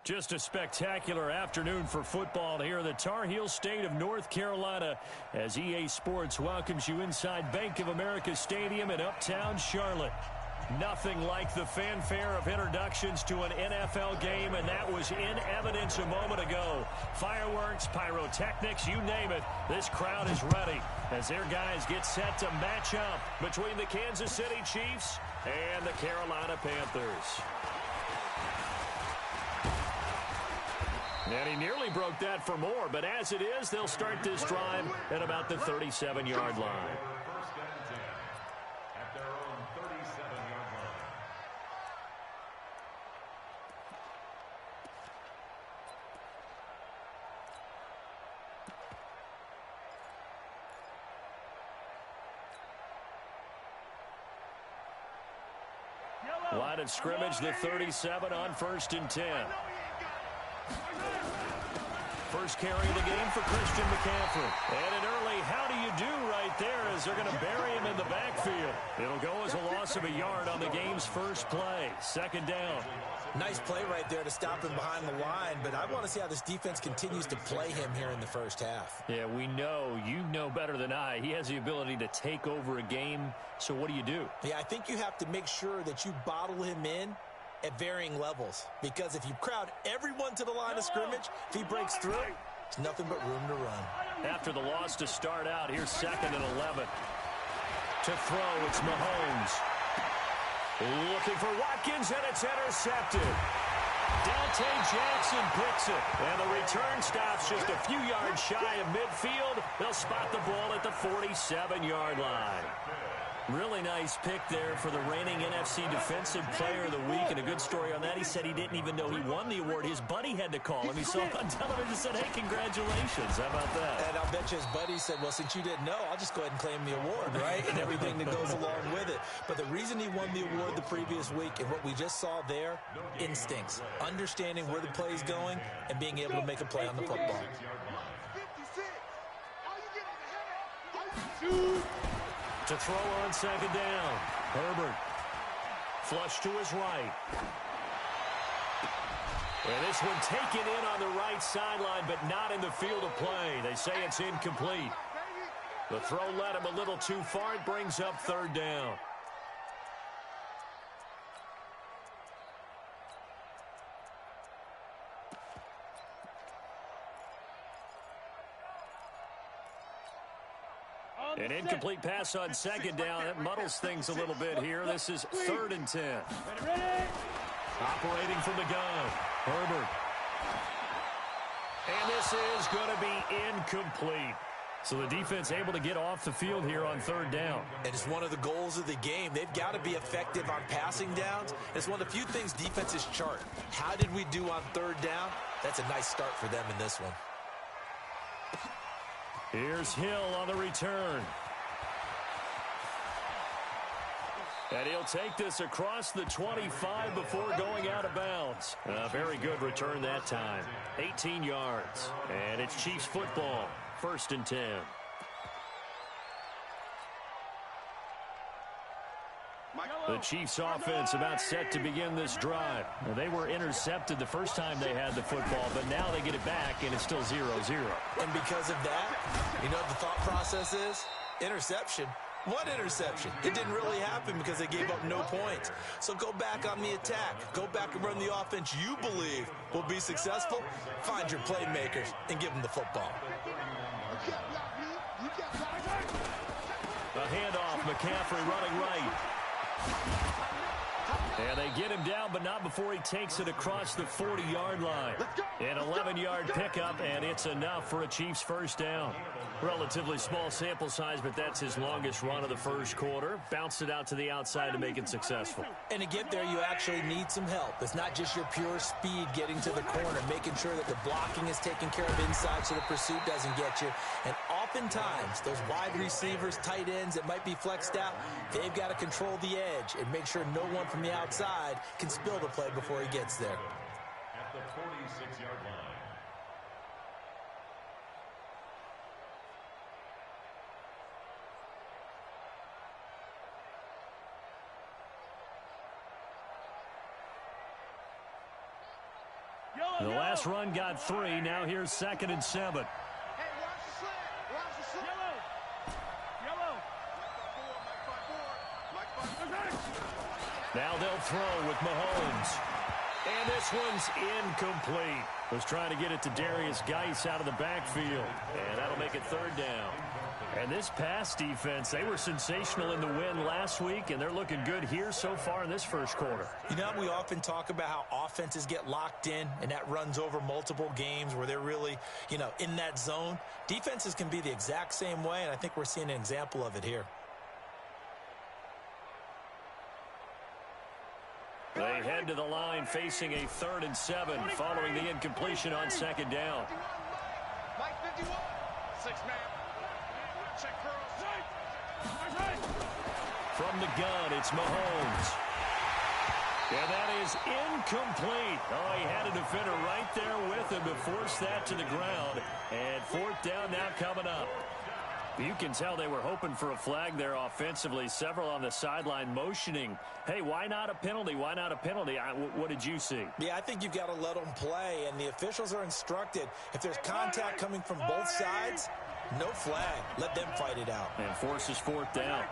Just a spectacular afternoon for football here in the Tar Heel state of North Carolina as EA Sports welcomes you inside Bank of America Stadium in Uptown Charlotte. Nothing like the fanfare of introductions to an NFL game, and that was in evidence a moment ago. Fireworks, pyrotechnics, you name it. This crowd is ready as their guys get set to match up between the Kansas City Chiefs and the Carolina Panthers. And he nearly broke that for more, but as it is, they'll start this drive at about the 37-yard line. Line of scrimmage, the 37 on 1st and 10. First carry of the game for Christian McCaffrey. And an early how do you do right there as they're going to bury him in the backfield. It'll go as a loss of a yard on the game's first play. 2nd down. Nice play right there to stop him behind the line, but I want to see how this defense continues to play him here in the first half. Yeah, we know. You know better than I. He has the ability to take over a game, so what do? Yeah, I think you have to make sure that you bottle him in at varying levels, because if you crowd everyone to the line of scrimmage, if he breaks through, it's nothing but room to run. After the loss to start out, here's 2nd and 11. To throw, it's Mahomes. Looking for Watkins, and it's intercepted. Dante Jackson picks it, and the return stops just a few yards shy of midfield. They'll spot the ball at the 47-yard line. Really nice pick there for the reigning NFC Defensive Player of the Week, and a good story on that. He said he didn't even know he won the award. His buddy had to call him. He saw it on television and said, hey, congratulations. How about that? And I'll bet you his buddy said, well, since you didn't know, I'll just go ahead and claim the award, right? And everything that goes along with it. But the reason he won the award the previous week and what we just saw there, instincts, understanding where the play is going and being able to make a play on the football. To throw on 2nd down. Herbert. Flush to his right. And this one taken in on the right sideline, but not in the field of play. They say it's incomplete. The throw led him a little too far. It brings up 3rd down. An incomplete pass on 2nd down. That muddles things a little bit here. This is 3rd and 10. Operating from the gun. Herbert. And this is going to be incomplete. So the defense able to get off the field here on 3rd down. And it's one of the goals of the game. They've got to be effective on passing downs. It's one of the few things defenses chart. How did we do on 3rd down? That's a nice start for them in this one. Here's Hill on the return. And he'll take this across the 25 before going out of bounds. A very good return that time. 18 yards. And it's Chiefs football. 1st and 10. The Chiefs offense about set to begin this drive. Now, they were intercepted the first time they had the football, but now they get it back, and it's still 0-0. And because of that, you know what the thought process is? Interception. What interception? It didn't really happen because they gave up no points. So go back on the attack. Go back and run the offense you believe will be successful. Find your playmakers and give them the football. A handoff, McCaffrey running right. And they get him down, but not before he takes it across the 40-yard line. An 11-yard pickup, and it's enough for a Chiefs 1st down. Relatively small sample size, but that's his longest run of the first quarter. Bounced it out to the outside to make it successful. And to get there, you actually need some help. It's not just your pure speed getting to the corner, making sure that the blocking is taken care of inside so the pursuit doesn't get you. And oftentimes, those wide receivers, tight ends that might be flexed out, they've got to control the edge and make sure no one from the outside can spill the play before he gets there. At the 46-yard line. The last run got 3. Now here's 2nd and 7. Now they'll throw with Mahomes. And this one's incomplete. Was trying to get it to Darius Geis out of the backfield. And that'll make it 3rd down. And this pass defense, they were sensational in the win last week, and they're looking good here so far in this first quarter. You know, we often talk about how offenses get locked in, and that runs over multiple games where they're really, in that zone. Defenses can be the exact same way, and I think we're seeing an example of it here. They head to the line facing a 3rd and 7 following the incompletion on 2nd down. Mike 51. 6-man. Check From the gun, it's Mahomes. And that is incomplete. Oh, he had a defender right there with him to force that to the ground. And 4th down now coming up. You can tell they were hoping for a flag there offensively. Several on the sideline motioning. Hey, why not a penalty? Why not a penalty? What did you see? Yeah, I think you've got to let them play, and the officials are instructed. If there's contact coming from both sides, no flag. Let them fight it out. And forces 4th down.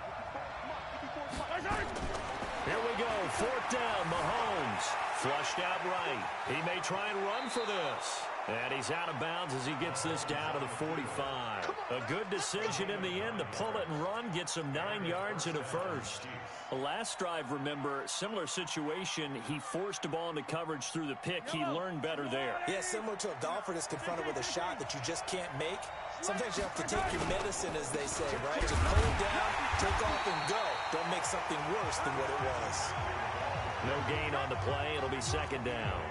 Here we go, 4th down, Mahomes. Flushed out right. He may try and run for this. And he's out of bounds as he gets this down to the 45. A good decision in the end to pull it and run, gets him 9 yards and a first. The last drive, remember, similar situation. He forced a ball into coverage through the pick. He learned better there. Yeah, similar to a golfer that's confronted with a shot that you just can't make. Sometimes you have to take your medicine, as they say, right? Just pull it down, take off, and go. Don't make something worse than what it was. No gain on the play. It'll be 2nd down.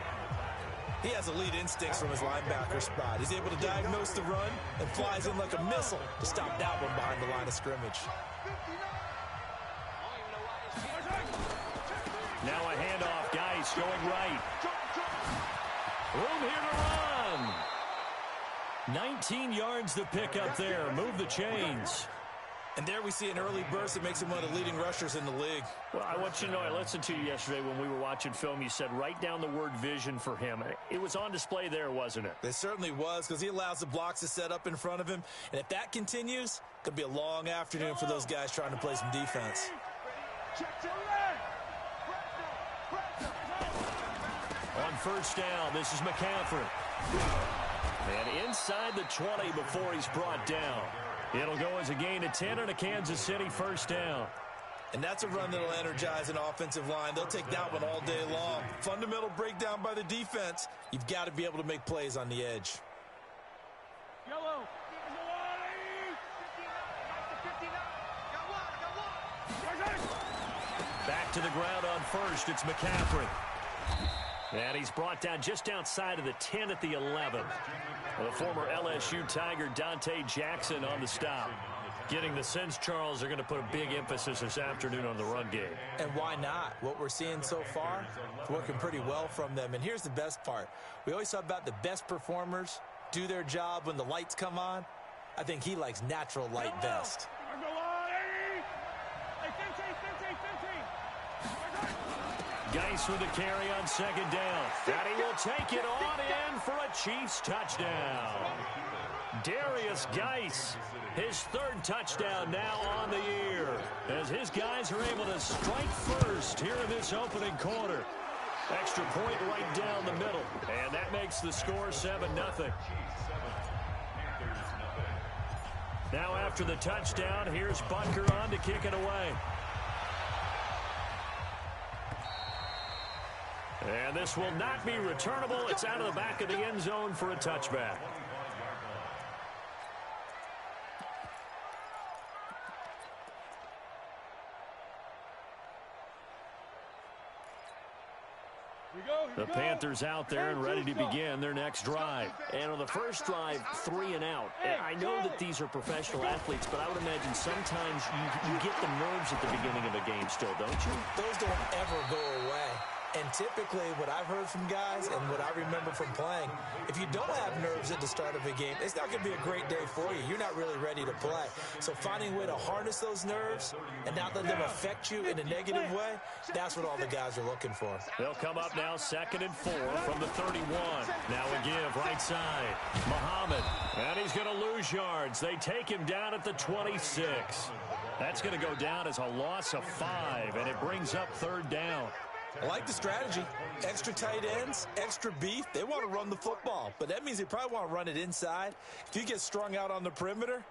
He has elite instincts from his linebacker spot. He's able to diagnose the run and flies in like a missile to stop that one behind the line of scrimmage. Now a handoff. Geis going right. Room here to run. 19 yards to pick up there. Move the chains. And there we see an early burst that makes him one of the leading rushers in the league. Well, I want you to know, I listened to you yesterday when we were watching film. You said write down the word vision for him. It was on display there, wasn't it? It certainly was, because he allows the blocks to set up in front of him. And if that continues, it could be a long afternoon for those guys trying to play some defense. On 1st down, this is McCaffrey. And inside the 20 before he's brought down. It'll go as a gain of 10 and a Kansas City 1st down. And that's a run that'll energize an offensive line. They'll take that one all day long. Fundamental breakdown by the defense. You've got to be able to make plays on the edge. Back to the ground on 1st. It's McCaffrey. And he's brought down just outside of the 10 at the 11. The former LSU Tiger Dante Jackson on the stop. Getting the sense, Charles, they're going to put a big emphasis this afternoon on the run game. And why not? What we're seeing so far, it's working pretty well from them. And here's the best part. We always talk about the best performers do their job when the lights come on. I think he likes natural light best. Geis with the carry on 2nd down. And he will take it on in for a Chiefs touchdown. Darius Geis, his 3rd touchdown now on the year, as his guys are able to strike first here in this opening quarter. Extra point right down the middle, and that makes the score 7-0. Now after the touchdown, here's Butker on to kick it away. And this will not be returnable. It's out of the back of the end zone for a touchback. The Panthers out there and ready to begin their next drive. And on the first drive, 3 and out. And I know that these are professional athletes, but I would imagine sometimes you get the nerves at the beginning of a game still, don't you? Those don't ever go away. And typically what I've heard from guys and what I remember from playing, if you don't have nerves at the start of a game, it's not going to be a great day for you. You're not really ready to play. So finding a way to harness those nerves and not let them affect you in a negative way, that's what all the guys are looking for. They'll come up now 2nd and 4 from the 31. Now a give right side. Muhammad, and he's going to lose yards. They take him down at the 26. That's going to go down as a loss of 5, and it brings up 3rd down. I like the strategy. Extra tight ends, extra beef. They want to run the football, but that means they probably want to run it inside. If you get strung out on the perimeter,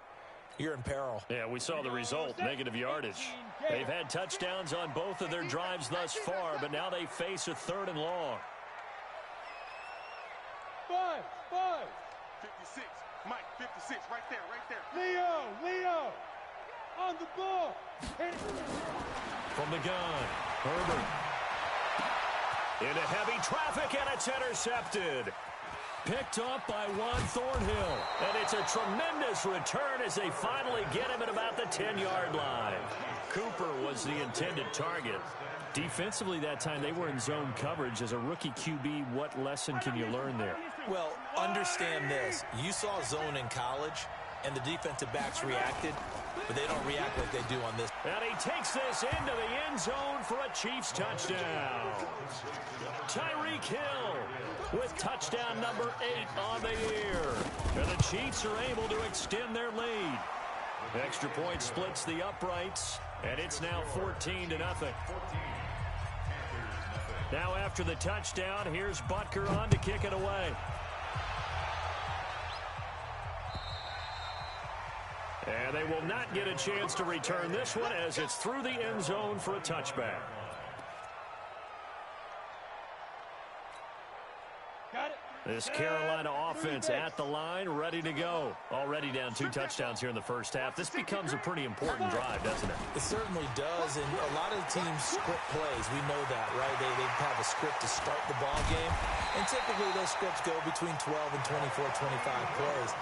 you're in peril. Yeah, we saw the result, negative yardage. They've had touchdowns on both of their drives thus far, but now they face a 3rd and long. 56, Mike, 56, right there. Leo, on the ball. From the gun, Herbert. Into heavy traffic, and it's intercepted. Picked up by Juan Thornhill. And it's a tremendous return as they finally get him at about the 10-yard line. Cooper was the intended target. Defensively that time, they were in zone coverage. As a rookie QB, what lesson can you learn there? Well, understand this. You saw zone in college, and the defensive backs reacted, but they don't react like they do on this. And he takes this into the end zone for a Chiefs touchdown. Tyreek Hill with touchdown number 8 on the year. And the Chiefs are able to extend their lead. Extra point splits the uprights, and it's now 14-0. Now after the touchdown, here's Butker on to kick it away. And they will not get a chance to return this one as it's through the end zone for a touchback. This Carolina offense at the line, ready to go. Already down 2 touchdowns here in the first half. This becomes a pretty important drive, doesn't it? It certainly does, and a lot of teams script plays. We know that, right? They have a script to start the ball game, and typically those scripts go between 12 and 24, 25 plays.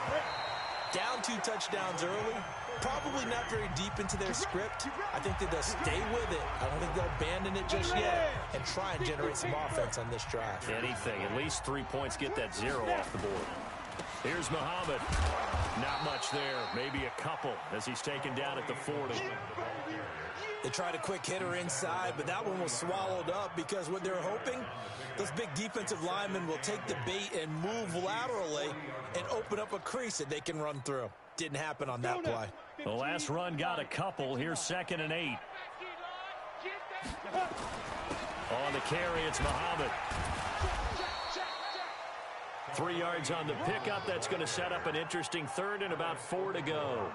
Down 2 touchdowns early, probably not very deep into their script. I think that they'll stay with it. I don't think they'll abandon it just yet and try and generate some offense on this drive. Anything. At least 3 points, get that 0 off the board. Here's Muhammad. Not much there. Maybe a couple as he's taken down at the 40. They tried a quick hitter inside, but that one was swallowed up because what they're hoping, those big defensive linemen will take the bait and move laterally and open up a crease that they can run through. Didn't happen on that play. The last run got a couple. Here's 2nd and 8. On the carry, it's Muhammad. 3 yards on the pickup. That's going to set up an interesting 3rd and about 4 to go.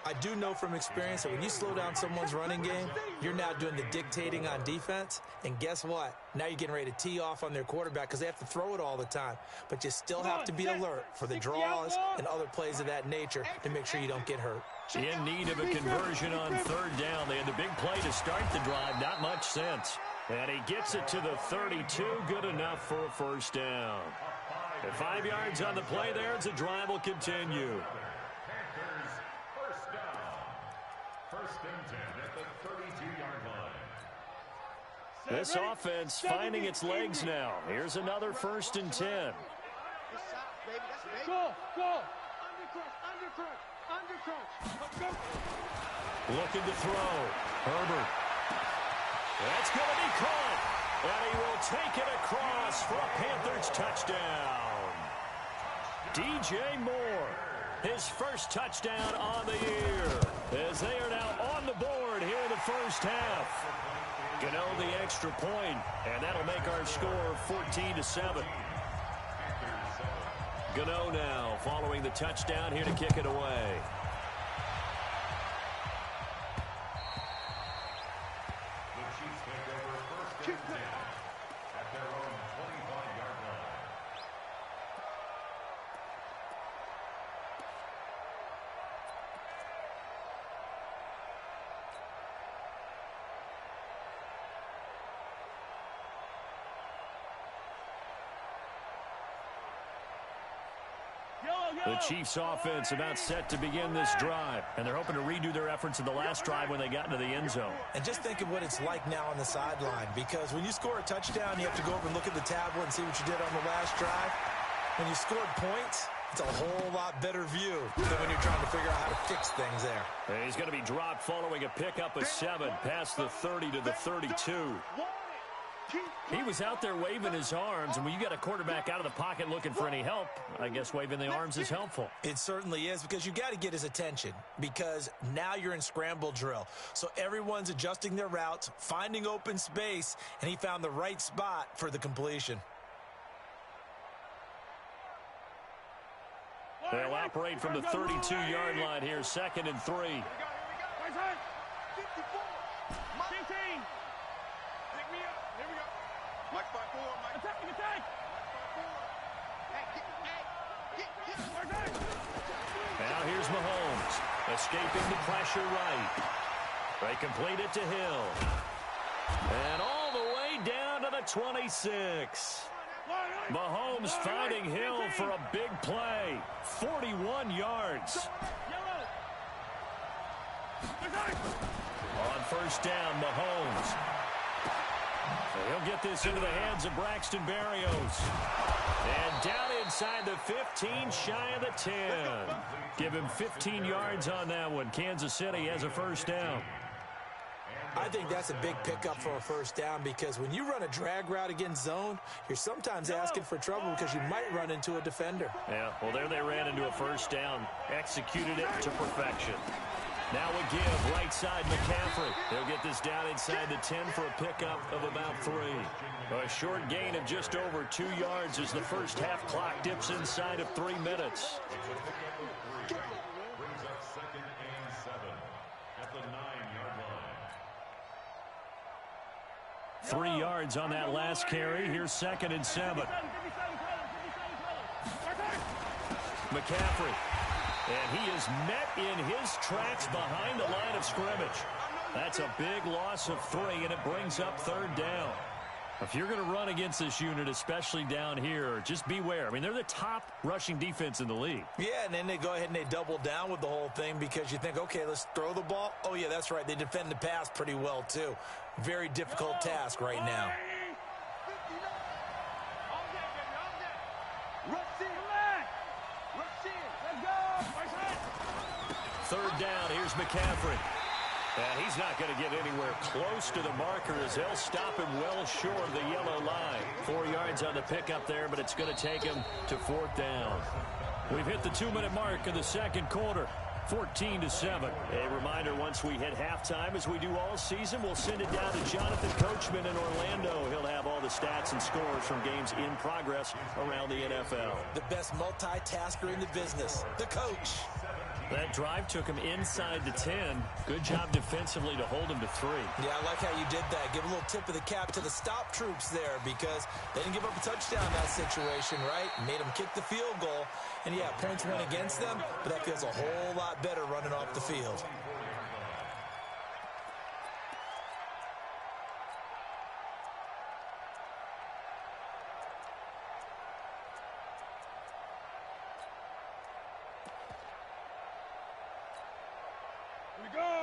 I do know from experience that when you slow down someone's running game, you're now doing the dictating on defense. And guess what? Now you're getting ready to tee off on their quarterback because they have to throw it all the time. But you still have to be alert for the draws and other plays of that nature to make sure you don't get hurt. In need of a conversion on 3rd down. They had the big play to start the drive. Not much sense. And he gets it to the 32. Good enough for a 1st down. At 5 yards on the play there, the drive will continue. This offense finding its legs now. Here's another 1st and 10. Go. Looking to throw. Herbert. That's going to be caught. And he will take it across for a Panthers touchdown. DJ Moore, his first touchdown on the year. As they are now on the board here in the first half. Gano the extra point, and that'll make our score 14-7. Gano now following the touchdown here to kick it away. The Chiefs offense about set to begin this drive, and they're hoping to redo their efforts in the last drive when they got into the end zone. And just think of what it's like now on the sideline, because when you score a touchdown, you have to go over and look at the tablet and see what you did on the last drive. When you scored points, it's a whole lot better view than when you're trying to figure out how to fix things there. And he's going to be dropped following a pickup of 7 past the 30 to the 32. He was out there waving his arms, and when you got a quarterback out of the pocket looking for any help, I guess waving the arms is helpful. It certainly is, because you got to get his attention, because now you're in scramble drill. So everyone's adjusting their routes, finding open space, and he found the right spot for the completion. They'll operate from the 32-yard line here, 2nd and 3. Now here's Mahomes, escaping the pressure right. They complete it to Hill. And all the way down to the 26. Mahomes finding Hill for a big play. 41 yards. On first down, Mahomes. So he'll get this into the hands of Braxton Berrios. And down inside the 15, shy of the 10. Give him 15 yards on that one. Kansas City has a first down. I think that's a big pickup for a first down, because when you run a drag route against zone, you're sometimes asking for trouble because you might run into a defender. Yeah, well, there they ran into a first down. Executed it to perfection. Now a give, right side McCaffrey. They'll get this down inside the 10 for a pickup of about 3. A short gain of just over 2 yards as the first half clock dips inside of 3 minutes. Brings up 2nd and 7 at the 9-yard line. 3 yards on that last carry. Here's 2nd and 7. McCaffrey. And he is met in his tracks behind the line of scrimmage. That's a big loss of 3, and it brings up 3rd down. If you're going to run against this unit, especially down here, just beware. I mean, they're the top rushing defense in the league. Yeah, and then they go ahead and they double down with the whole thing, because you think, okay, let's throw the ball. Oh, yeah, that's right. They defend the pass pretty well, too. Very difficult task right now. Third down, here's McCaffrey. And he's not going to get anywhere close to the marker as they'll stop him well short of the yellow line. 4 yards on the pickup there, but it's going to take him to 4th down. We've hit the 2-minute mark in the second quarter. 14-7. A reminder, once we hit halftime, as we do all season, we'll send it down to Jonathan Coachman in Orlando. He'll have all the stats and scores from games in progress around the NFL. The best multitasker in the business, the coach. That drive took him inside the 10. Good job defensively to hold him to 3. Yeah, I like how you did that. Give a little tip of the cap to the stop troops there, because they didn't give up a touchdown in that situation, right? Made them kick the field goal. And, yeah, points went against them, but that feels a whole lot better running off the field.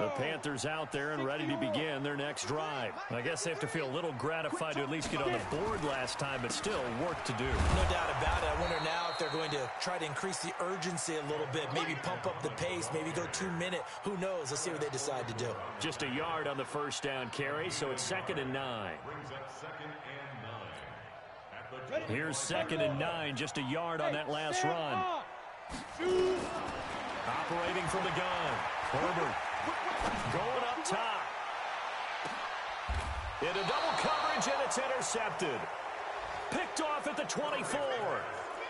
The Panthers out there and ready to begin their next drive. I guess they have to feel a little gratified to at least get on the board last time, but still work to do. No doubt about it. I wonder now if they're going to try to increase the urgency a little bit, maybe pump up the pace, maybe go 2-minute. Who knows? Let's see what they decide to do. Just a yard on the first down carry, so it's 2nd and 9. Brings up 2nd and 9. Here's 2nd and 9, just a yard on that last run. Operating from the gun. Herbert going up top. Into double coverage, and it's intercepted. Picked off at the 24.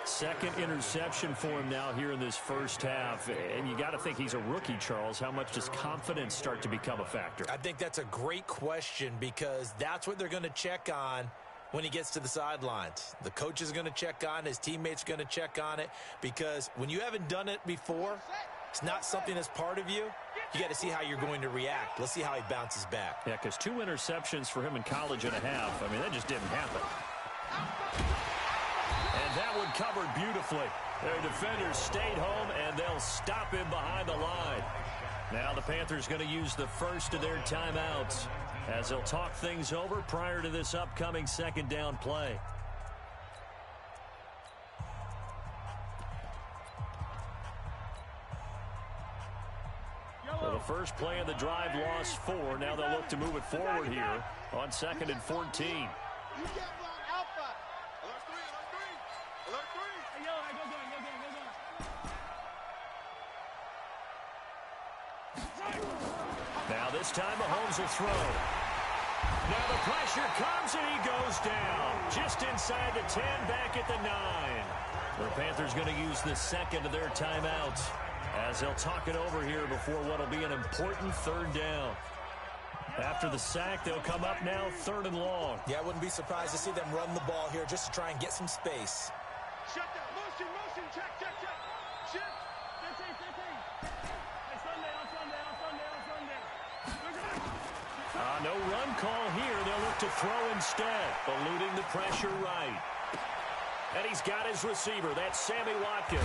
Second interception for him now here in this first half. And you got to think he's a rookie, Charles. How much does confidence start to become a factor? I think that's a great question, because that's what they're going to check on when he gets to the sidelines. The coach is going to check on it. His teammates are going to check on it, because when you haven't done it before, it's not something that's part of you. You got to see how you're going to react. Let's see how he bounces back. Yeah, because 2 interceptions for him in college and a half. I mean, that just didn't happen. And that one covered beautifully. Their defenders stayed home, and they'll stop him behind the line. Now the Panthers going to use the first of their timeouts as they'll talk things over prior to this upcoming second down play. So the first play of the drive lost 4. Now they'll look to move it forward here on 2nd and 14. Now this time Mahomes will throw. Now the pressure comes and he goes down. Just inside the 10, back at the 9. The Panthers going to use the second of their timeouts as they'll talk it over here before what will be an important third down. After the sack, they'll come up now 3rd and long. Yeah, I wouldn't be surprised to see them run the ball here just to try and get some space. Shut down. Motion. Check. Shift. 15. Hey, Sunday. No run call here. They'll look to throw instead, eluding the pressure right. And he's got his receiver. That's Sammy Watkins.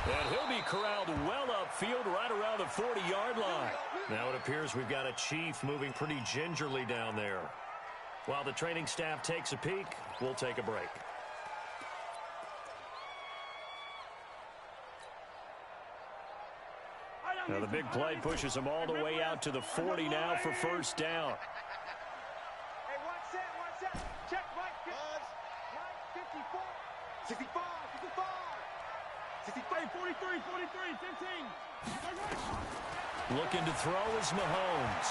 And he'll be corralled well upfield right around the 40-yard line. Now it appears we've got a Chief moving pretty gingerly down there. While the training staff takes a peek, we'll take a break. Now the big play pushes them all the way out to the 40 now for first down. Hey, watch that. Check, Mike. 54. 65. 43, 15. Looking to throw is Mahomes.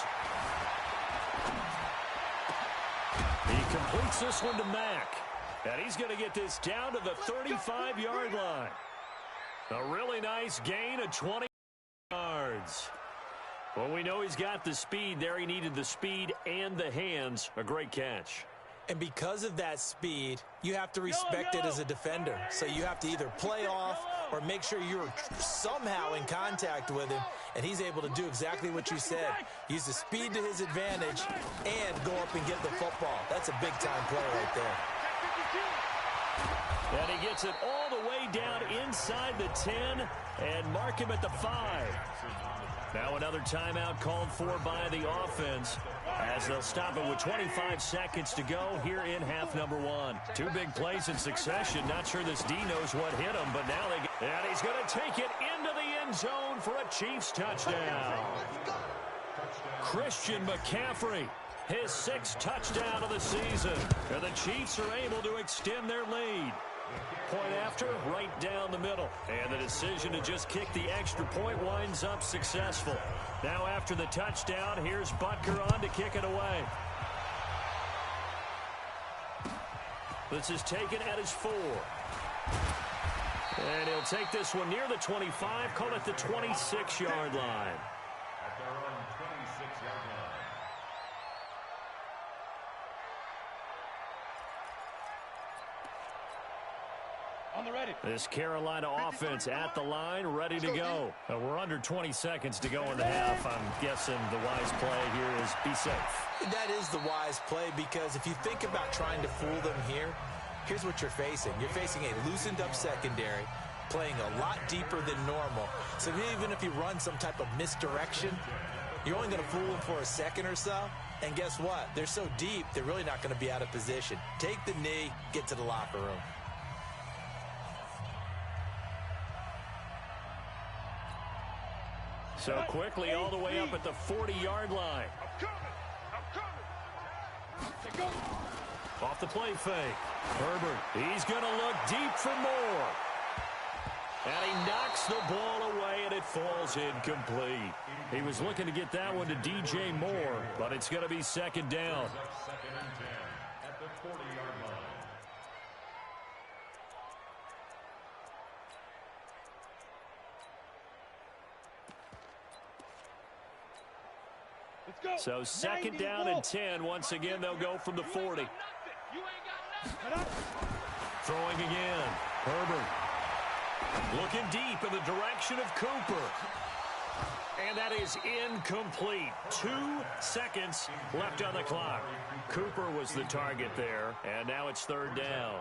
He completes this one to Mack. And he's going to get this down to the 35-yard line. A really nice gain of 20 yards. Well, we know he's got the speed there. He needed the speed and the hands. A great catch. And because of that speed, you have to respect it as a defender. So you have to either play off or make sure you're somehow in contact with him. And he's able to do exactly what you said. Use the speed to his advantage and go up and get the football. That's a big-time play right there. And he gets it all the way down inside the 10 and mark him at the 5. Now another timeout called for by the offense as they'll stop it with 25 seconds to go here in half number 1. 2 big plays in succession. Not sure this D knows what hit him, but now they get... And he's going to take it into the end zone for a Chiefs touchdown. Christian McCaffrey, his 6th touchdown of the season. And the Chiefs are able to extend their lead. Point after, right down the middle. And the decision to just kick the extra point winds up successful. Now after the touchdown, here's Butker on to kick it away. This is taken at his 4. And he'll take this one near the 25, call it the 26-yard line. At their own 26-yard line. On the ready. This Carolina offense at the line, ready to go. We're under 20 seconds to go in the half. I'm guessing the wise play here is be safe. That is the wise play because if you think about trying to fool them here, here's what you're facing. You're facing a loosened up secondary, playing a lot deeper than normal. So even if you run some type of misdirection, you're only going to fool them for a second or so. And guess what? They're so deep, they're really not going to be out of position. Take the knee, get to the locker room. So quickly all the way up at the 40-yard line. Off the play fake. Herbert, he's going to look deep for more. And he knocks the ball away, and it falls incomplete. He was looking to get that one to DJ Moore, but it's going to be second down. 2nd and 10 at the 40-yard line. So second down and 10. Once again, they'll go from the 40. Throwing again. Herbert looking deep in the direction of Cooper. And that is incomplete. 2 seconds left on the clock. Cooper was the target there, and now it's third down.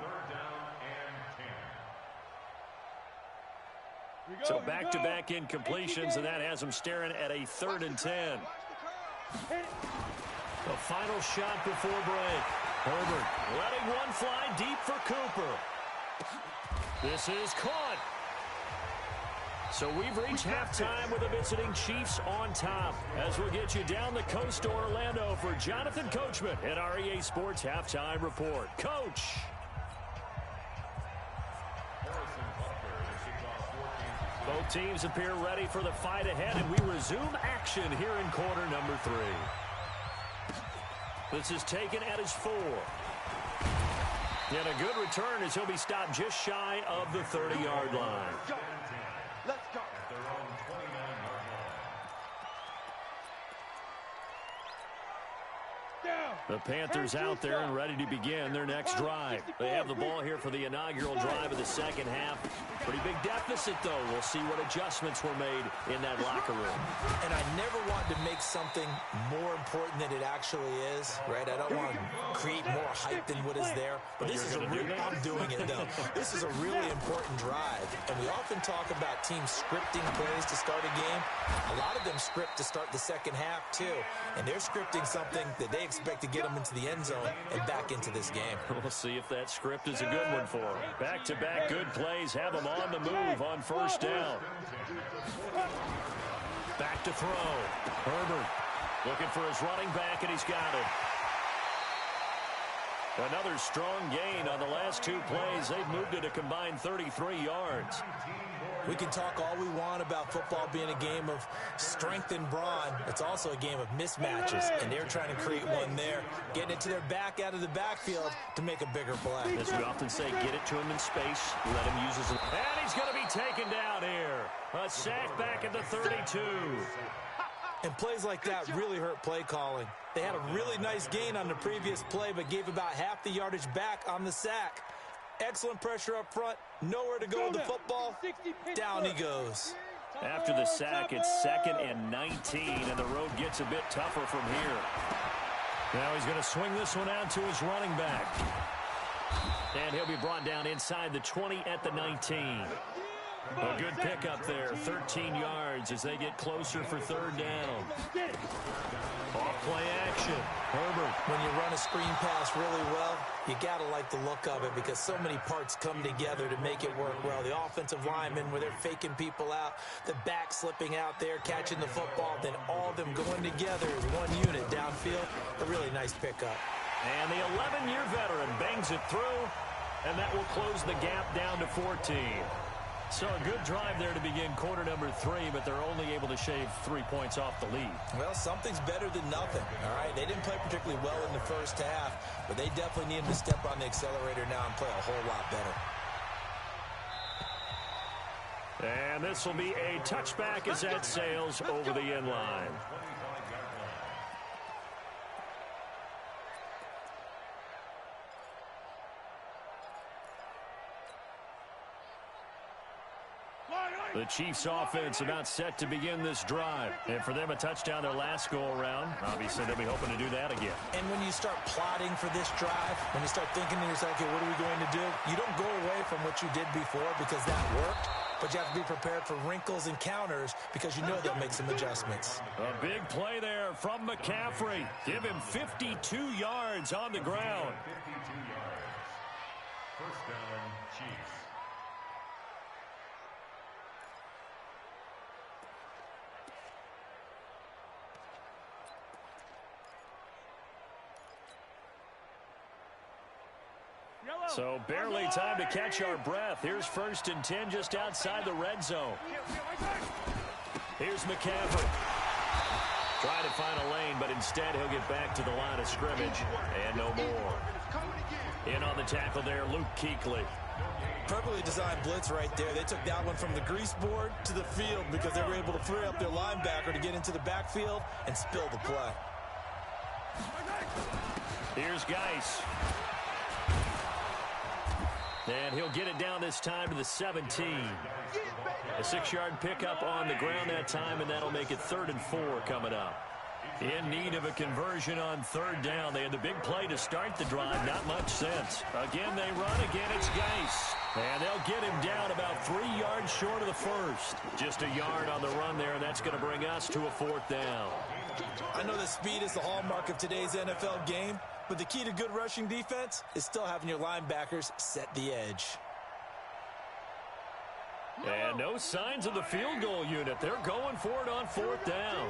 So back-to-back incompletions, and that has them staring at a 3rd and 10. The final shot before break. Herbert letting one fly deep for Cooper. This is caught. So we've reached halftime with the visiting Chiefs on top. As we'll get you down the coast to Orlando for Jonathan Coachman at our EA Sports Halftime Report. Coach. Both teams appear ready for the fight ahead, and we resume action here in quarter number 3. This is taken at his 4. And a good return as he'll be stopped just shy of the 30-yard line. Let's go. The Panthers out there and ready to begin their next drive. They have the ball here for the inaugural drive of the second half. Pretty big deficit, though. We'll see what adjustments were made in that locker room. And I never want to make something more important than it actually is, right? I don't want to create more hype than what is there. But this is a real, I'm doing it, though. This is a really important drive. And we often talk about teams scripting plays to start a game. A lot of them script to start the second half, too. And they're scripting something that they expect to get them into the end zone and back into this game. We'll see if that script is a good one for them. Back-to-back good plays have them on the move on first down. Back to throw. Herbert looking for his running back, and he's got it. Another strong gain on the last 2 plays. They've moved it a combined 33 yards. We can talk all we want about football being a game of strength and brawn. It's also a game of mismatches, and they're trying to create one there, getting it to their back out of the backfield to make a bigger play. As we often say, get it to him in space, let him use his... And he's going to be taken down here. A sack back at the 32. And plays like that really hurt play calling. They had a really nice gain on the previous play, but gave about half the yardage back on the sack. Excellent pressure up front. Nowhere to go with the football. Down he goes. After the sack, it's 2nd and 19, and the road gets a bit tougher from here. Now he's going to swing this one out to his running back. And he'll be brought down inside the 20 at the 19. A good pickup there, 13 yards as they get closer for 3rd down. Off-play action. Herbert. When you run a screen pass really well, you got to like the look of it because so many parts come together to make it work well. The offensive linemen, where they're faking people out, the back slipping out there, catching the football, then all of them going together as one unit downfield. A really nice pickup. And the 11-year veteran bangs it through, and that will close the gap down to 14. So a good drive there to begin quarter number 3, but they're only able to shave 3 points off the lead. Well, something's better than nothing, all right? They didn't play particularly well in the first half, but they definitely needed to step on the accelerator now and play a whole lot better. And this will be a touchback as that sails over the end line. The Chiefs offense about set to begin this drive. And for them, a touchdown their last go-around. Obviously, they'll be hoping to do that again. And when you start plotting for this drive, when you start thinking to yourself, okay, what are we going to do? You don't go away from what you did before because that worked. But you have to be prepared for wrinkles and counters because you know they'll make some adjustments. A big play there from McCaffrey. Give him 52 yards on the ground. 52 yards. First down, Chiefs. So barely time to catch our breath. Here's 1st and 10 just outside the red zone. Here's McCaffrey. Trying to find a lane, but instead he'll get back to the line of scrimmage. And no more. In on the tackle there, Luke Kuechly. Perfectly designed blitz right there. They took that one from the grease board to the field because they were able to free up their linebacker to get into the backfield and spill the play. Here's Geis. And he'll get it down this time to the 17. A 6-yard pickup on the ground that time, and that'll make it 3rd and 4 coming up. In need of a conversion on 3rd down. They had the big play to start the drive. Not much sense. Again, they run. Again, it's Geis. And they'll get him down about 3 yards short of the first. Just a yard on the run there, and that's going to bring us to a 4th down. I know that speed is the hallmark of today's NFL game, but the key to good rushing defense is still having your linebackers set the edge. And no signs of the field goal unit. They're going for it on 4th down.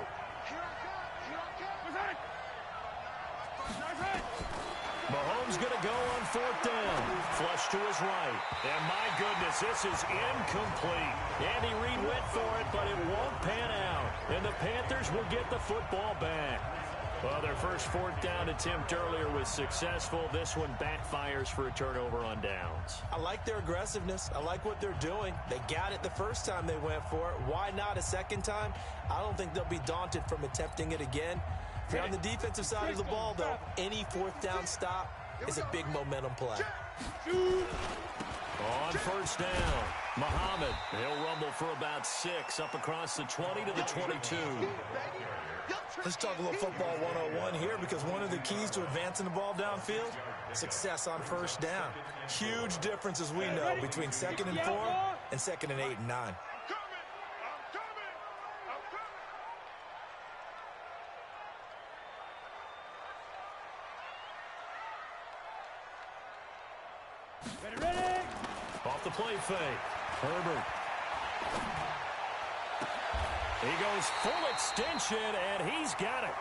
Mahomes going to go on 4th down. Flush to his right. And my goodness, this is incomplete. Andy Reid went for it, but it won't pan out. And the Panthers will get the football back. Well, their first 4th down attempt earlier was successful. This one backfires for a turnover on downs. I like their aggressiveness. I like what they're doing. They got it the first time they went for it. Why not a second time? I don't think they'll be daunted from attempting it again. If you're on the defensive side of the ball, though, any 4th down stop is a big momentum play. On 1st down, Muhammad. He'll rumble for about 6 up across the 20 to the 22. Let's talk a little football 101 here, because one of the keys to advancing the ball downfield, success on 1st down. Huge difference, as we know, between 2nd and 4 and 2nd and 8 and 9. Ready. Off the play fake. Herbert. He goes full extension, and he's got it.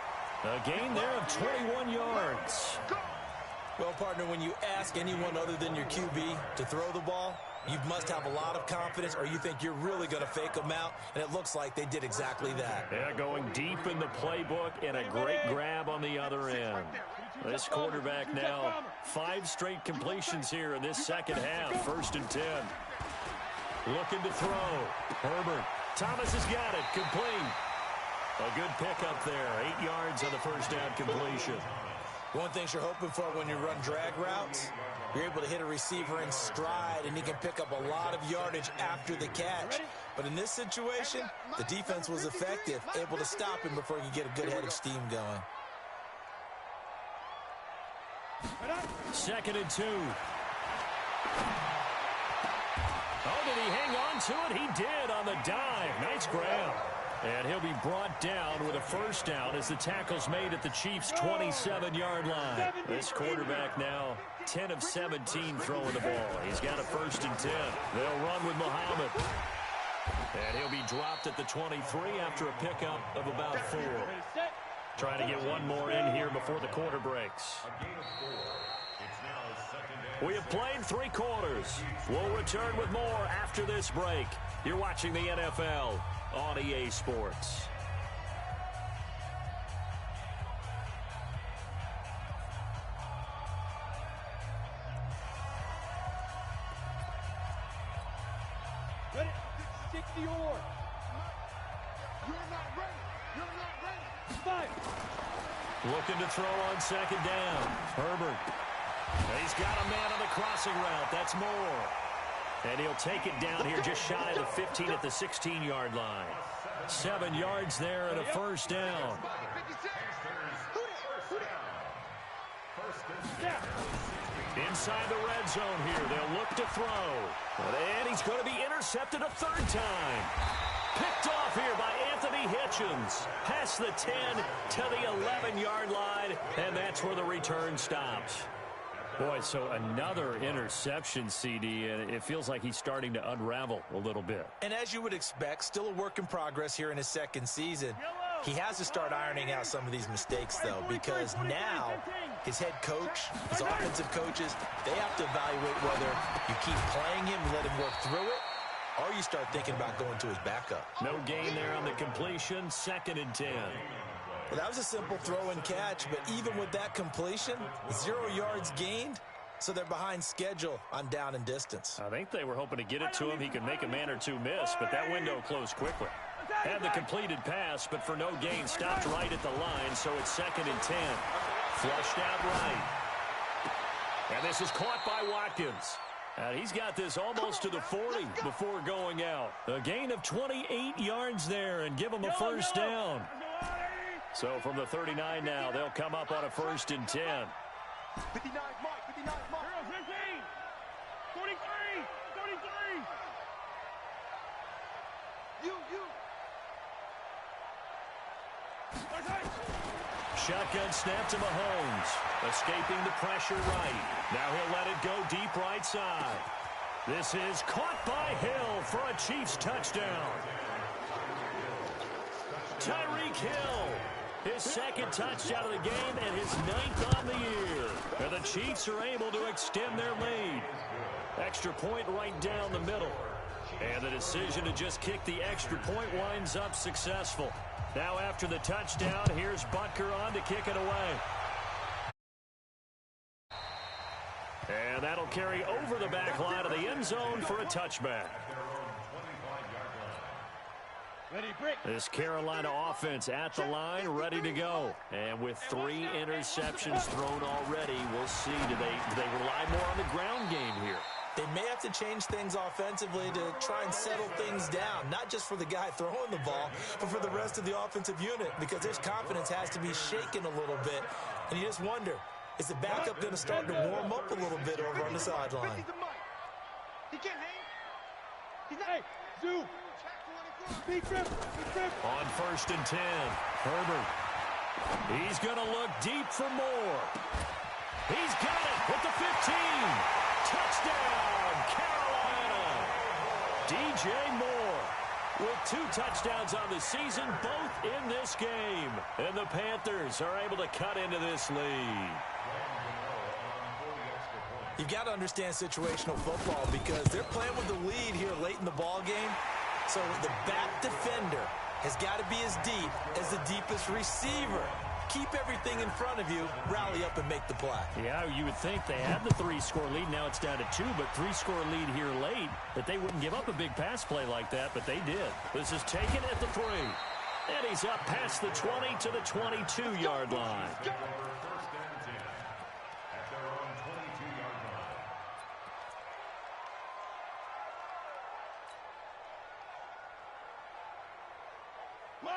A gain there of 21 yards. Well, partner, when you ask anyone other than your QB to throw the ball, you must have a lot of confidence, or you think you're really going to fake them out, and it looks like they did exactly that. Yeah, going deep in the playbook, and a great grab on the other end. This quarterback now 5 straight completions here in this second half. 1st and 10. Looking to throw. Herbert. Thomas has got it. Complete. A good pickup there. 8 yards on the 1st down completion. One thing you're hoping for when you run drag routes, you're able to hit a receiver in stride, and he can pick up a lot of yardage after the catch. But in this situation, the defense was effective, able to stop him before he could get a good head of steam going. 2nd and 2. Oh, did he hang on to it? He did on the dive. Nice grab. And he'll be brought down with a 1st down as the tackle's made at the Chiefs' 27-yard line. This quarterback now 10 of 17 throwing the ball. He's got a 1st and 10. They'll run with Muhammad. And he'll be dropped at the 23 after a pickup of about 4. Trying to get one more in here before the quarter breaks. We have played 3 quarters. We'll return with more after this break. You're watching the NFL on EA Sports. Ready? 60 or. You're not ready. You're not ready. 5. Looking to throw on 2nd down. Herbert. He's got a man on the crossing route. That's Moore. And he'll take it down here just shy of the 15 at the 16-yard line. 7 yards there and a 1st down. Inside the red zone here. They'll look to throw. And he's going to be intercepted a 3rd time. Picked off here by Anthony Hitchens. Past the 10 to the 11-yard line. And that's where the return stops. Boy, so another interception, CD, and it feels like he's starting to unravel a little bit. And as you would expect, still a work in progress here in his 2nd season. He has to start ironing out some of these mistakes, though, because now his head coach, his offensive coaches, they have to evaluate whether you keep playing him and let him work through it, or you start thinking about going to his backup. No gain there on the completion, 2nd and 10. Well, that was a simple throw and catch, but even with that completion, 0 yards gained, so they're behind schedule on down and distance. I think they were hoping to get it to him. He could make a man or 2 miss, but that window closed quickly. Had the completed pass, but for no gain, stopped right at the line, so it's 2nd and 10. Flushed out right. And this is caught by Watkins. And he's got this almost to the 40 before going out. A gain of 28 yards there and give him a 1st down. So from the 39 now, they'll come up on a 1st and 10. 59, Mike, 59, Mike. 33! 33! You! Shotgun snap to Mahomes. Escaping the pressure right. Now he'll let it go deep right side. This is caught by Hill for a Chiefs touchdown. Tyreek Hill. His second touchdown of the game and his 9th on the year. And the Chiefs are able to extend their lead. Extra point right down the middle. And the decision to just kick the extra point winds up successful. Now after the touchdown, here's Butker on to kick it away. And that'll carry over the back line of the end zone for a touchback. This Carolina offense at the line, ready to go. And with 3 interceptions thrown already, we'll see. Do they rely more on the ground game here? They may have to change things offensively to try and settle things down, not just for the guy throwing the ball, but for the rest of the offensive unit, because his confidence has to be shaken a little bit. And you just wonder, is the backup going to start to warm up a little bit over on the sideline? He can't hang. Hey, Zoo. On 1st and 10, Herbert. He's going to look deep for more. He's got it with the 15. Touchdown, Carolina. DJ Moore with 2 touchdowns on the season, both in this game. And the Panthers are able to cut into this lead. You've got to understand situational football because they're playing with the lead here late in the ball game. So the back defender has got to be as deep as the deepest receiver. Keep everything in front of you, rally up and make the play. Yeah, you would think they had the 3-score lead. Now it's down to 2, but 3-score lead here late, that they wouldn't give up a big pass play like that, but they did. This is taken at the 3. And he's up past the 20 to the 22-yard line.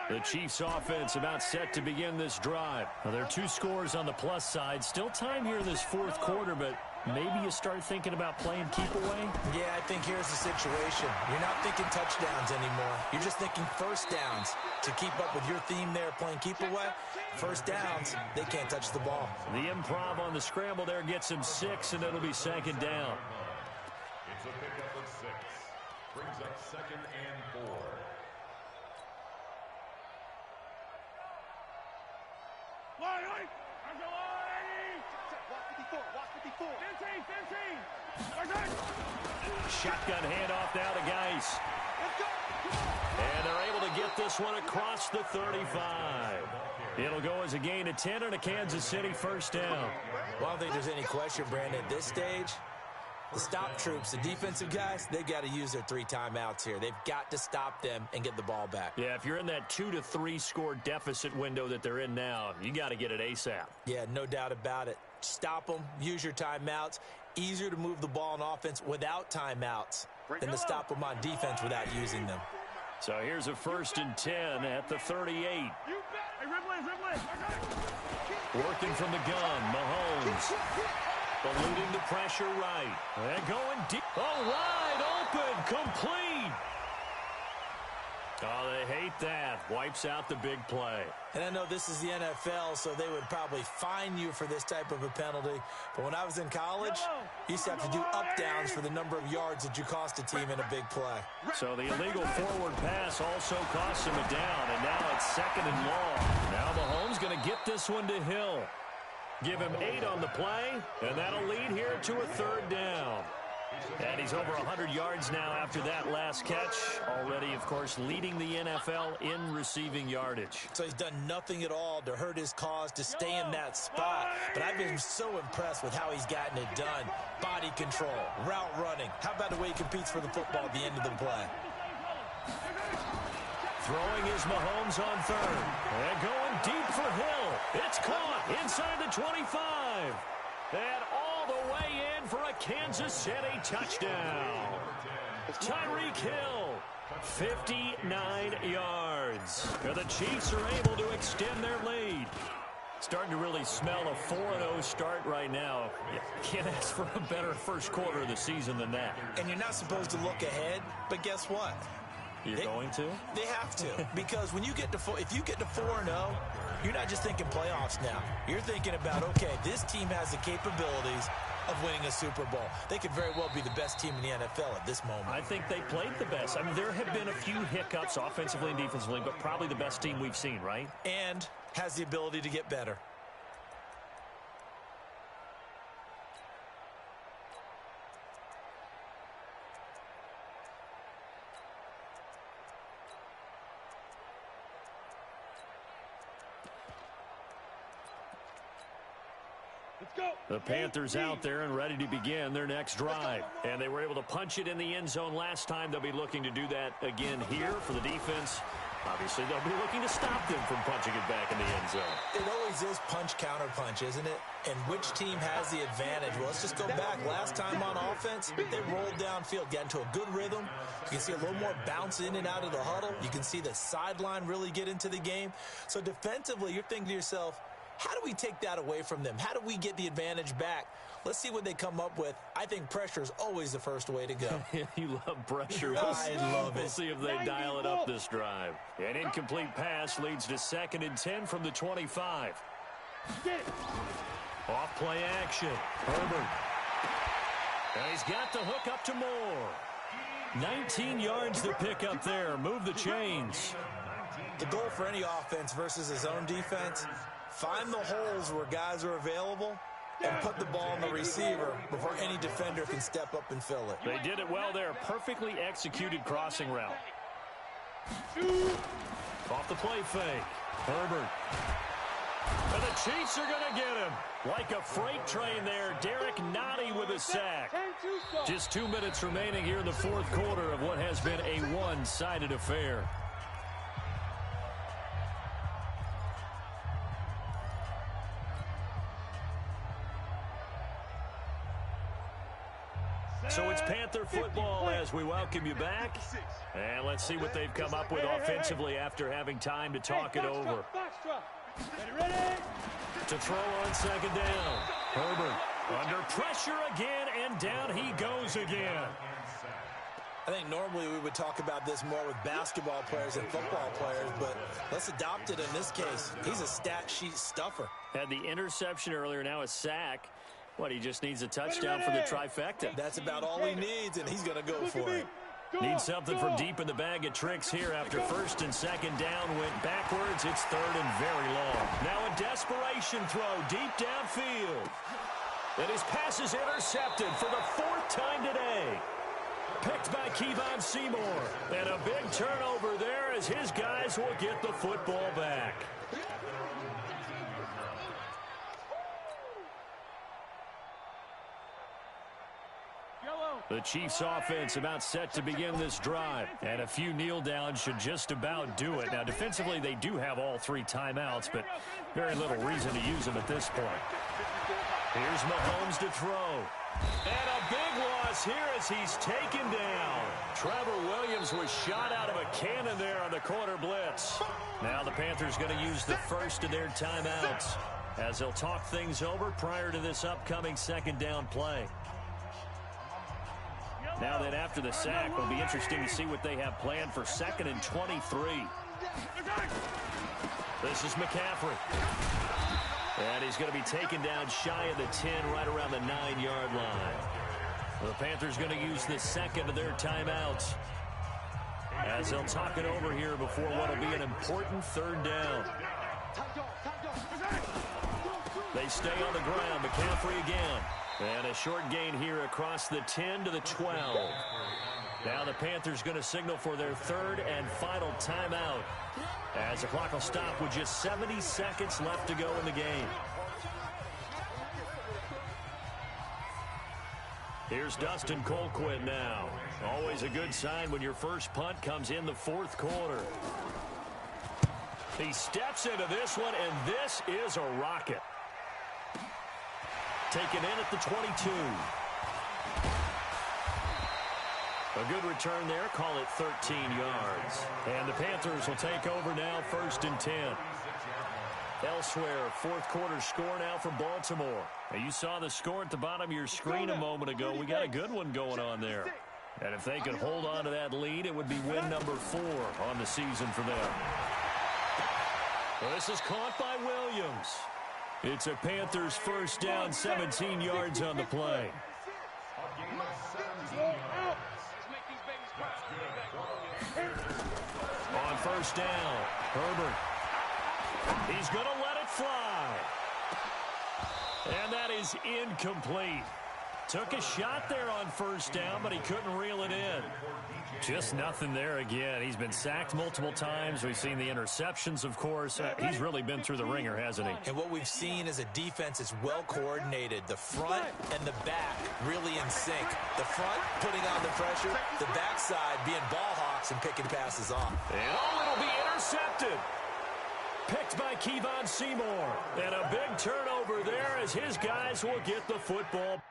The Chiefs offense about set to begin this drive. Now, there are 2 scores on the plus side. Still time here in this 4th quarter, but maybe you start thinking about playing keep away? Yeah, I think here's the situation. You're not thinking touchdowns anymore. You're just thinking first downs. To keep up with your theme there, playing keep away, first downs, they can't touch the ball. The improv on the scramble there gets him 6, and it'll be 2nd down. It's a pickup of 6. Brings up 2nd and 4. Shotgun handoff now to Geis. And they're able to get this one across the 35. It'll go as a gain of 10 and a Kansas City 1st down. Well, I don't think there's any question, Brandon, at this stage. The stop troops, the defensive guys, they've got to use their 3 timeouts here. They've got to stop them and get the ball back. Yeah, if you're in that 2 to 3 score deficit window that they're in now, you got to get it ASAP. Yeah, no doubt about it. Stop them, use your timeouts. Easier to move the ball on offense without timeouts than to stop them on defense without using them. So here's a 1st and 10 at the 38. Working from the gun, Mahomes. Eluding the pressure right. And going deep. Oh, wide open. Complete. Oh, they hate that. Wipes out the big play. And I know this is the NFL, so they would probably fine you for this type of a penalty. But when I was in college, you used to have to do up-downs for the number of yards that you cost a team in a big play. So the illegal forward pass also costs him a down, and now it's 2nd and long. Now Mahomes going to get this one to Hill. Give him 8 on the play, and that'll lead here to a 3rd down. And he's over 100 yards now after that last catch. Already, of course, leading the NFL in receiving yardage. So he's done nothing at all to hurt his cause to stay in that spot. But I've been so impressed with how he's gotten it done. Body control, route running. How about the way he competes for the football at the end of the play? Throwing is Mahomes on 3rd. And going deep for Hill. It's caught inside the 25. And all the way in for a Kansas City touchdown. Tyreek Hill, 59 yards. And the Chiefs are able to extend their lead. Starting to really smell a 4-0 start right now. You can't ask for a better first quarter of the season than that. And you're not supposed to look ahead, but guess what? You're going to? They have to, because when you get to if you get to 4-0, you're not just thinking playoffs now. You're thinking about, okay, this team has the capabilities of winning a Super Bowl. They could very well be the best team in the NFL at this moment. I think they played the best. I mean, there have been a few hiccups offensively and defensively, but probably the best team we've seen, right? And has the ability to get better. The Panthers out there and ready to begin their next drive. And they were able to punch it in the end zone last time. They'll be looking to do that again here for the defense. Obviously, they'll be looking to stop them from punching it back in the end zone. It always is punch-counter-punch, isn't it? And which team has the advantage? Well, let's just go back. Last time on offense, they rolled downfield, got into a good rhythm. You can see a little more bounce in and out of the huddle. You can see the sideline really get into the game. So defensively, you're thinking to yourself, how do we take that away from them? How do we get the advantage back? Let's see what they come up with. I think pressure is always the first way to go. You love pressure. I love it. We'll see if they dial it up this drive. An incomplete pass leads to 2nd and 10 from the 25. Off play action. Herbert. And he's got the hook up to Moore. 19 yards to pick up there. Move the chains. The goal for any offense versus his own defense, find the holes where guys are available and put the ball on the receiver before any defender can step up and fill it. They did it well there. Perfectly executed crossing route. Off the play fake. Herbert. And the Chiefs are going to get him. Like a freight train there. Derek Nottie with a sack. Just 2 minutes remaining here in the fourth quarter of what has been a one-sided affair. So it's Panther football as we welcome you back. And let's see what they've come up with offensively after having time to talk it over. To throw on 2nd down. Herbert under pressure again, and down he goes again. I think normally we would talk about this more with basketball players and football players, but let's adopt it in this case. He's a stat sheet stuffer. Had the interception earlier, now a sack. What, he just needs a touchdown for the trifecta. That's about all he needs, and he's going to go for it. Needs something from deep in the bag of tricks here after 1st and 2nd down. Went backwards. It's 3rd and very long. Now a desperation throw deep downfield. And his pass is intercepted for the 4th time today. Picked by Kevon Seymour. And a big turnover there as his guys will get the football back. The Chiefs offense about set to begin this drive. And a few kneel downs should just about do it. Now defensively they do have all 3 timeouts, but very little reason to use them at this point. Here's Mahomes to throw. And a big loss here as he's taken down. Trevor Williams was shot out of a cannon there on the corner blitz. Now the Panthers going to use the first of their timeouts as they'll talk things over prior to this upcoming 2nd down play. Now then, after the sack, it'll be interesting to see what they have planned for 2nd and 23. This is McCaffrey. And he's going to be taken down shy of the 10, right around the 9-yard line. The Panthers going to use the 2nd of their timeouts as they'll talk it over here before what will be an important 3rd down. They stay on the ground. McCaffrey again. And a short gain here across the 10 to the 12. Now the Panthers going to signal for their 3rd and final timeout as the clock will stop with just 70 seconds left to go in the game. Here's Dustin Colquitt now. Always a good sign when your first punt comes in the 4th quarter. He steps into this one, and this is a rocket. Taken in at the 22. A good return there. Call it 13 yards. And the Panthers will take over now, 1st and 10. Elsewhere, fourth quarter score now for Baltimore. Now, you saw the score at the bottom of your screen a moment ago. We got a good one going on there. And if they could hold on to that lead, it would be win number 4 on the season for them. Well, this is caught by Williams. It's a Panthers first down, 17 yards on the play. On first down, Herbert. He's going to let it fly. And that is incomplete. Took a shot there on first down, but he couldn't reel it in. Just nothing there again. He's been sacked multiple times. We've seen the interceptions, of course. He's really been through the ringer, hasn't he? And what we've seen is a defense that's well coordinated. The front and the back really in sync. The front putting on the pressure, the backside being ball hawks and picking passes off. And it'll be intercepted. Picked by Kevon Seymour. And a big turnover there as his guys will get the football.